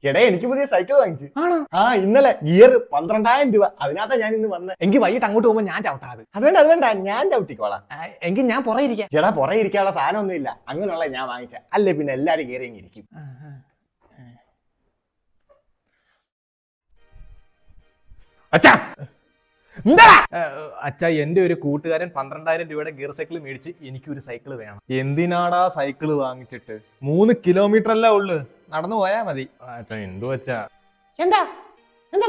എടേ എനിക്ക് പുതിയ സൈക്കിൾ വാങ്ങിച്ചു. ആണോ? ആ ഇന്നലെ ഗിയർ 12,000 രൂപ. അതിനകത്താ ഞാൻ ഇന്ന് വന്നത്. എങ്കിൽ വൈകിട്ട് അങ്ങോട്ട് പോകുമ്പോ ഞാൻ ചവിട്ടാത്. അത് വേണ്ട ഞാൻ ചവിട്ടിക്കോളാം. എങ്കിൽ ഞാൻ പുറകെ ഇരിക്കാം. ചേട്ടാ പുറകെ ഇരിക്കാനുള്ള സാധനം ഒന്നും ഇല്ല. അങ്ങനെയുള്ള ഞാൻ വാങ്ങിച്ച അല്ലേ പിന്നെ എല്ലാരും കയറി ഇരിക്കും. അച്ഛാ അച്ഛാ എന്റെ ഒരു കൂട്ടുകാരൻ 12,000 രൂപയുടെ ഗിയർ സൈക്കിൾ മേടിച്ച് എനിക്കൊരു സൈക്കിൾ വേണം. എന്തിനാടാ സൈക്കിള് വാങ്ങിച്ചിട്ട്? 3 കിലോമീറ്റർ അല്ലേ ഉള്ളു, നടന്നു പോയാ മതി. അച്ഛാ എന്തോ അച്ഛാ. എന്താ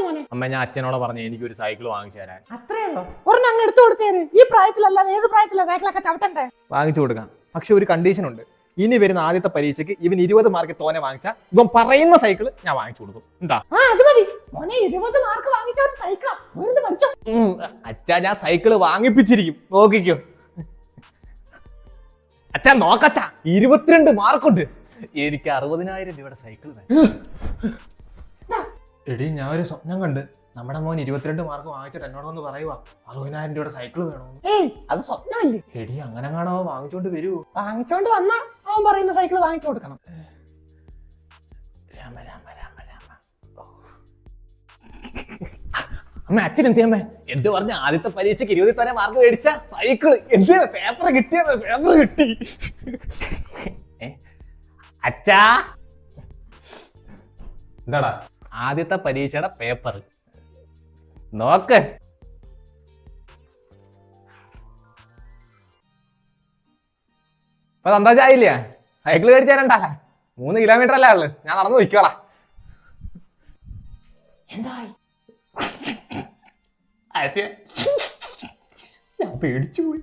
മോനെ? അമ്മ ഞാൻ അച്ഛനോട് പറഞ്ഞു എനിക്കൊരു സൈക്കിൾ വാങ്ങിച്ചു തരാൻ. അത്രേ ഉള്ളൂ. ഒരെണ്ണം അങ്ങ് എടുത്തു കൊടുത്തേര്. ഈ പ്രായത്തിലല്ലാതെ ഏത് പ്രായത്തിലാ സൈക്കിളൊക്കെ ചവിട്ടണ്ടേ? വാങ്ങിച്ചു കൊടുക്കാം. പക്ഷെ ഒരു കണ്ടീഷൻ ഉണ്ട്. ഇനി വരുന്ന ആദ്യത്തെ പരീക്ഷയ്ക്ക് ഇവൻ 20 മാർക്ക് തോനെ വാങ്ങിച്ചാൽ ഇവൻ പറയുന്ന സൈക്കിൾ ഞാൻ വാങ്ങിച്ചു കൊടുക്കും. എന്താ? അത് മതി മോനെ. 20 മാർക്ക് വാങ്ങിച്ച ഒരു സൈക്കിൾ പഠിച്ചോ. അച്ഛാ ഞാൻ സൈക്കിള് വാങ്ങിപ്പിച്ചിരിക്കും, നോക്കിക്കോ. അച്ഛാ നോക്കച്ചാ 22 മാർക്കുണ്ട്. എനിക്ക് 60,000 രൂപയുടെ സൈക്കിൾ വേണം. എടി ഞാൻ ഒരു സ്വപ്നം കണ്ട്, നമ്മുടെ മോൻ 22 മാർക്ക് വാങ്ങിച്ചിട്ട് എന്നോടൊന്ന് പറയുവാ 60,000 രൂപയുടെ സൈക്കിൾ വേണമെന്ന്. അത് സ്വപ്നമല്ലേ? എടി അങ്ങനെ കാണോ വാങ്ങിച്ചോണ്ട് വരൂ. വാങ്ങിച്ചോണ്ട് വന്നാ അവൻ പറയുന്ന സൈക്കിൾ വാങ്ങിച്ചു കൊടുക്കണം. രാമ രാമ രാമ രാമ. അമ്മ അച്ഛൻ എന്തേമ്മേ എന്ത് പറഞ്ഞ ആദ്യത്തെ പരീക്ഷയ്ക്ക് 20 തന്നെ മാർക്ക് മേടിച്ച സൈക്കിള് എന്ത് പേപ്പർ കിട്ടിയത്? പേപ്പർ കിട്ടി. അച്ഛാ എന്താടാ? ആദ്യത്തെ പരീക്ഷയുടെ പേപ്പർ നോക്ക്. ഇപ്പൊ സന്തോഷായില്ലേ? സൈക്കിൾ മേടിച്ചാരണ്ടാ? 3 കിലോമീറ്റർ അല്ലേ ഉള്ളു, ഞാൻ നടന്നു നിൽക്കോളാ. എന്തായി? ഞാൻ പേടിച്ചു പോയി.